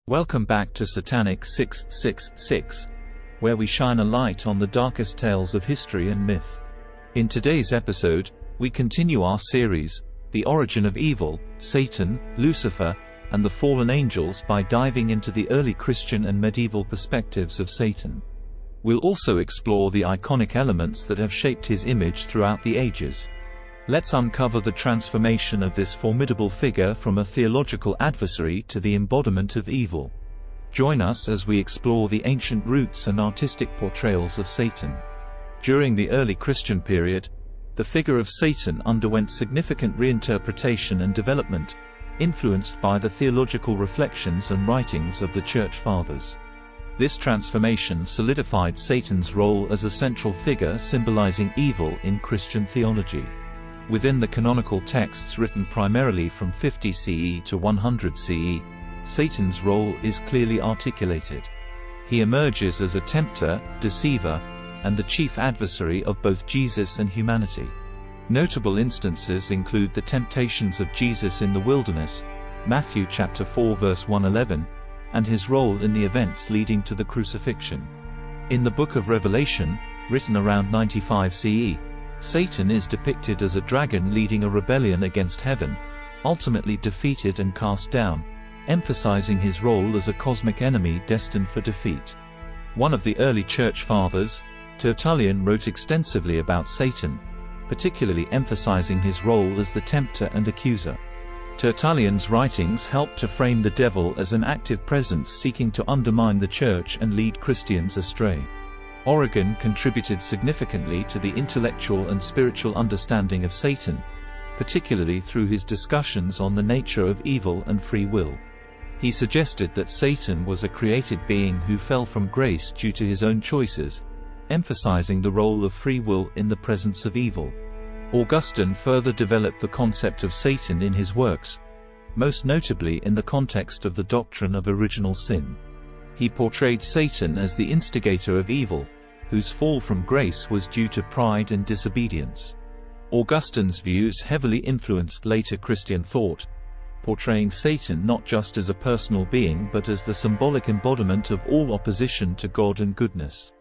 Welcome back to Satanic 666, where we shine a light on the darkest tales of history and myth. In today's episode, we continue our series, The Origin of Evil, Satan, Lucifer, and the Fallen Angels by diving into the early Christian and medieval perspectives of Satan. We'll also explore the iconic elements that have shaped his image throughout the ages. Let's uncover the transformation of this formidable figure from a theological adversary to the embodiment of evil. Join us as we explore the ancient roots and artistic portrayals of Satan. During the early Christian period, the figure of Satan underwent significant reinterpretation and development, influenced by the theological reflections and writings of the Church Fathers. This transformation solidified Satan's role as a central figure symbolizing evil in Christian theology. Within the canonical texts written primarily from 50 CE to 100 CE, Satan's role is clearly articulated. He emerges as a tempter, deceiver, and the chief adversary of both Jesus and humanity. Notable instances include the temptations of Jesus in the wilderness, Matthew chapter 4 verse 111, and his role in the events leading to the crucifixion. In the Book of Revelation, written around 95 CE, Satan is depicted as a dragon leading a rebellion against heaven, ultimately defeated and cast down, emphasizing his role as a cosmic enemy destined for defeat. One of the early church fathers, Tertullian, wrote extensively about Satan, particularly emphasizing his role as the tempter and accuser. Tertullian's writings helped to frame the devil as an active presence seeking to undermine the church and lead Christians astray. Origen contributed significantly to the intellectual and spiritual understanding of Satan, particularly through his discussions on the nature of evil and free will. He suggested that Satan was a created being who fell from grace due to his own choices, emphasizing the role of free will in the presence of evil. Augustine further developed the concept of Satan in his works, most notably in the context of the doctrine of original sin. He portrayed Satan as the instigator of evil, whose fall from grace was due to pride and disobedience. Augustine's views heavily influenced later Christian thought, portraying Satan not just as a personal being but as the symbolic embodiment of all opposition to God and goodness.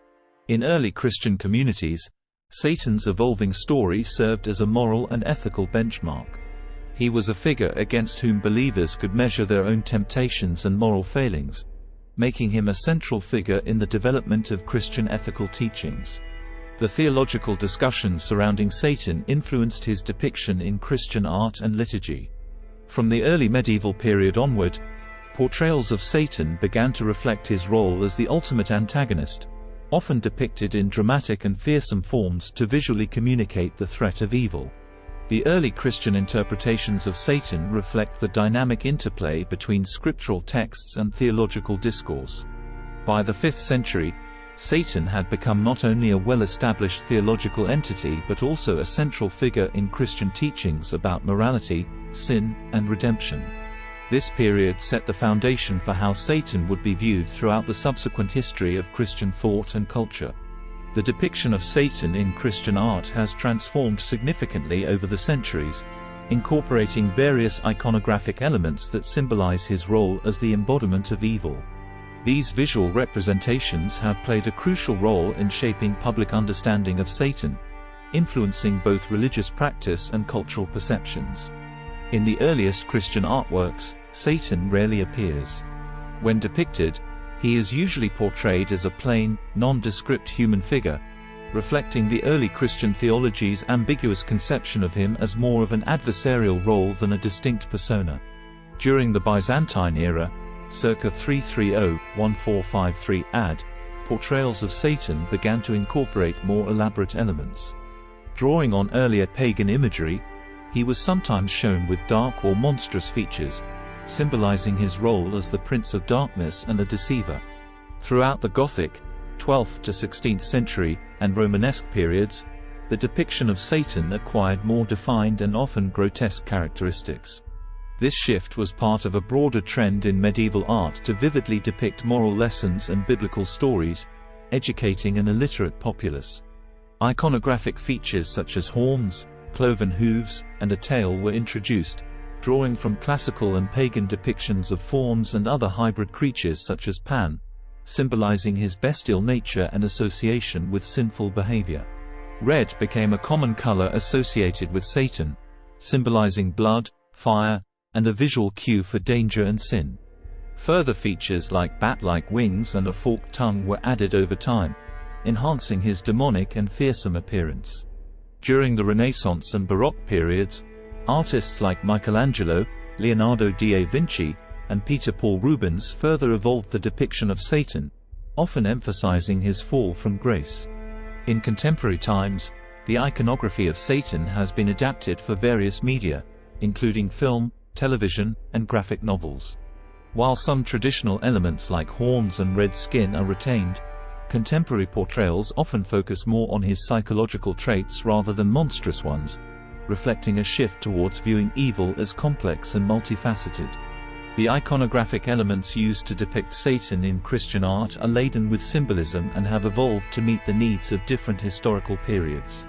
In early Christian communities, Satan's evolving story served as a moral and ethical benchmark. He was a figure against whom believers could measure their own temptations and moral failings, making him a central figure in the development of Christian ethical teachings. The theological discussions surrounding Satan influenced his depiction in Christian art and liturgy. From the early medieval period onward, portrayals of Satan began to reflect his role as the ultimate antagonist, often depicted in dramatic and fearsome forms to visually communicate the threat of evil. The early Christian interpretations of Satan reflect the dynamic interplay between scriptural texts and theological discourse. By the 5th century, Satan had become not only a well-established theological entity but also a central figure in Christian teachings about morality, sin, and redemption. This period set the foundation for how Satan would be viewed throughout the subsequent history of Christian thought and culture. The depiction of Satan in Christian art has transformed significantly over the centuries, incorporating various iconographic elements that symbolize his role as the embodiment of evil. These visual representations have played a crucial role in shaping public understanding of Satan, influencing both religious practice and cultural perceptions. In the earliest Christian artworks, Satan rarely appears. When depicted, he is usually portrayed as a plain, nondescript human figure, reflecting the early Christian theology's ambiguous conception of him as more of an adversarial role than a distinct persona. During the Byzantine era, circa 330–1453 AD, portrayals of Satan began to incorporate more elaborate elements. Drawing on earlier pagan imagery, he was sometimes shown with dark or monstrous features, symbolizing his role as the Prince of Darkness and a deceiver. Throughout the Gothic, 12th to 16th century, and Romanesque periods, the depiction of Satan acquired more defined and often grotesque characteristics. This shift was part of a broader trend in medieval art to vividly depict moral lessons and biblical stories, educating an illiterate populace. Iconographic features such as horns, cloven hooves, and a tail were introduced, drawing from classical and pagan depictions of fauns and other hybrid creatures such as Pan, symbolizing his bestial nature and association with sinful behavior. Red became a common color associated with Satan, symbolizing blood, fire, and a visual cue for danger and sin. Further features like bat-like wings and a forked tongue were added over time, enhancing his demonic and fearsome appearance. During the Renaissance and Baroque periods, artists like Michelangelo, Leonardo da Vinci, and Peter Paul Rubens further evolved the depiction of Satan, often emphasizing his fall from grace. In contemporary times, the iconography of Satan has been adapted for various media, including film, television, and graphic novels. While some traditional elements like horns and red skin are retained, contemporary portrayals often focus more on his psychological traits rather than monstrous ones, reflecting a shift towards viewing evil as complex and multifaceted. The iconographic elements used to depict Satan in Christian art are laden with symbolism and have evolved to meet the needs of different historical periods.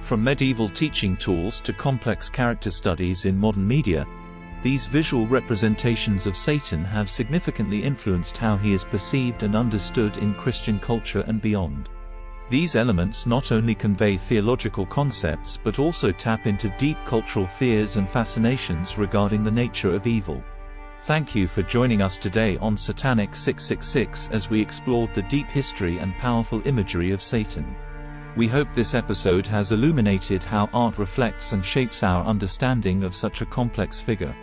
From medieval teaching tools to complex character studies in modern media, these visual representations of Satan have significantly influenced how he is perceived and understood in Christian culture and beyond. These elements not only convey theological concepts but also tap into deep cultural fears and fascinations regarding the nature of evil. Thank you for joining us today on Satanic 666 as we explored the deep history and powerful imagery of Satan. We hope this episode has illuminated how art reflects and shapes our understanding of such a complex figure.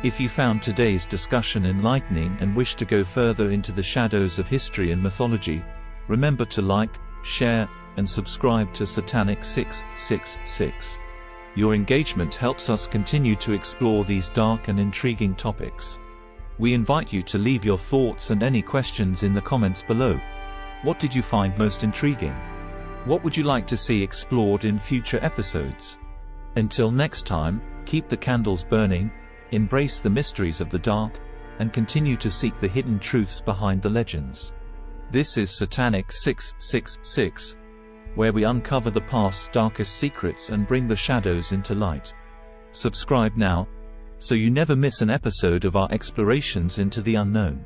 If you found today's discussion enlightening and wish to go further into the shadows of history and mythology, remember to like, share, and subscribe to Satanic 666. Your engagement helps us continue to explore these dark and intriguing topics. We invite you to leave your thoughts and any questions in the comments below. What did you find most intriguing? What would you like to see explored in future episodes? Until next time, keep the candles burning, embrace the mysteries of the dark, and continue to seek the hidden truths behind the legends. This is Satanic 666, where we uncover the past's darkest secrets and bring the shadows into light. Subscribe now, so you never miss an episode of our explorations into the unknown.